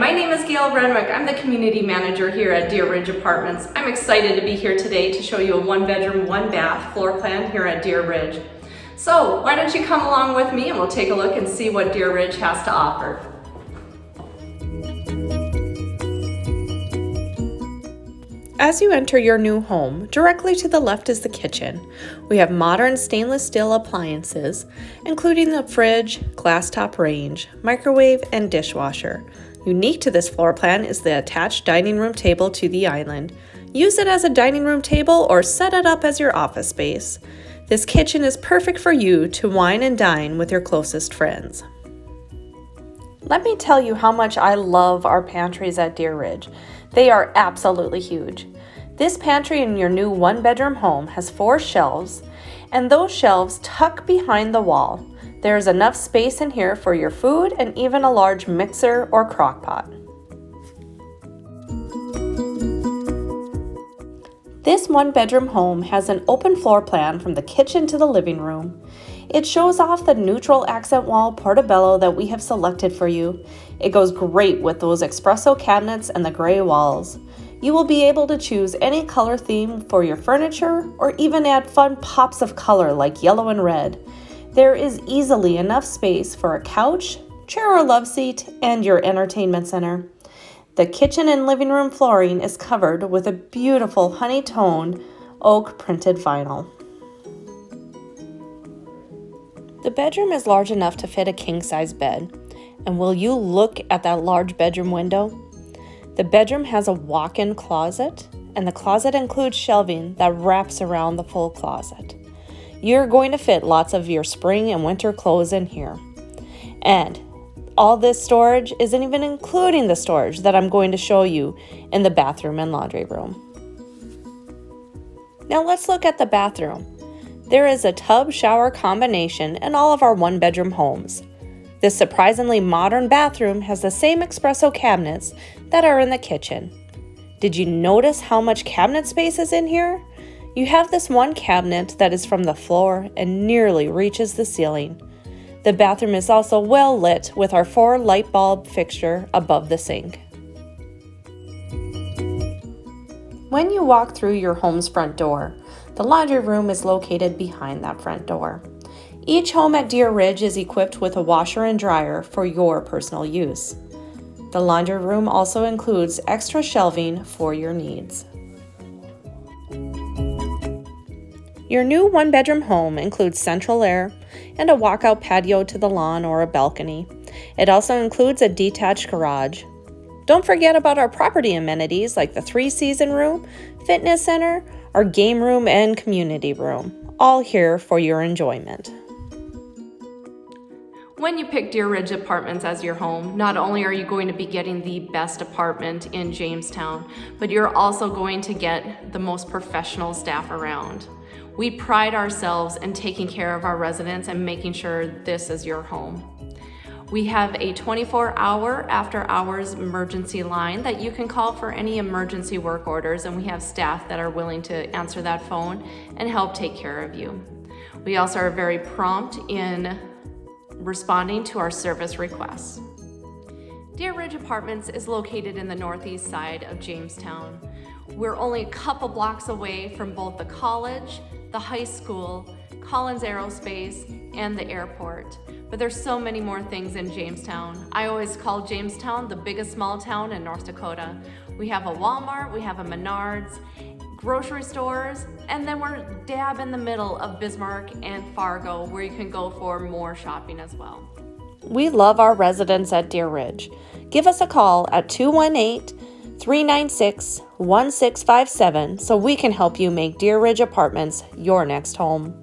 my name is Gail Renwick. I'm the community manager here at Deer Ridge Apartments. I'm excited to be here today to show you a 1-bedroom, 1-bath floor plan here at Deer Ridge. So why don't you come along with me and we'll take a look and see what Deer Ridge has to offer. As you enter your new home, directly to the left is the kitchen. We have modern stainless steel appliances, including the fridge, glass top range, microwave, and dishwasher. Unique to this floor plan is the attached dining room table to the island. Use it as a dining room table or set it up as your office space. This kitchen is perfect for you to wine and dine with your closest friends. Let me tell you how much I love our pantries at Deer Ridge. They are absolutely huge. This pantry in your new 1-bedroom home has 4 shelves, and those shelves tuck behind the wall. There is enough space in here for your food and even a large mixer or crock pot. This 1-bedroom home has an open floor plan from the kitchen to the living room. It shows off the neutral accent wall portobello that we have selected for you. It goes great with those espresso cabinets and the gray walls. You will be able to choose any color theme for your furniture or even add fun pops of color like yellow and red. There is easily enough space for a couch, chair or love seat, and your entertainment center. The kitchen and living room flooring is covered with a beautiful honey-toned oak printed vinyl. The bedroom is large enough to fit a king-size bed. And will you look at that large bedroom window? The bedroom has a walk-in closet, and the closet includes shelving that wraps around the full closet. You're going to fit lots of your spring and winter clothes in here. And all this storage isn't even including the storage that I'm going to show you in the bathroom and laundry room. Now let's look at the bathroom. There is a tub-shower combination in all of our 1-bedroom homes. This surprisingly modern bathroom has the same espresso cabinets that are in the kitchen. Did you notice how much cabinet space is in here? You have this one cabinet that is from the floor and nearly reaches the ceiling. The bathroom is also well lit with our 4 light bulb fixture above the sink. When you walk through your home's front door, the laundry room is located behind that front door. Each home at Deer Ridge is equipped with a washer and dryer for your personal use. The laundry room also includes extra shelving for your needs. Your new 1-bedroom home includes central air and a walkout patio to the lawn or a balcony. It also includes a detached garage. Don't forget about our property amenities like the 3-season room, fitness center, our game room, and community room, all here for your enjoyment. When you pick Deer Ridge Apartments as your home, not only are you going to be getting the best apartment in Jamestown, but you're also going to get the most professional staff around. We pride ourselves in taking care of our residents and making sure this is your home. We have a 24-hour after-hours emergency line that you can call for any emergency work orders, and we have staff that are willing to answer that phone and help take care of you. We also are very prompt in responding to our service requests. Deer Ridge Apartments is located in the northeast side of Jamestown. We're only a couple blocks away from both the college, the high school, Collins Aerospace, and the airport. But there's so many more things in Jamestown. I always call Jamestown the biggest small town in North Dakota. We have a Walmart, we have a Menards, grocery stores, and then we're dab in the middle of Bismarck and Fargo, where you can go for more shopping as well. We love our residents at Deer Ridge. Give us a call at 218-396-1657 so we can help you make Deer Ridge Apartments your next home.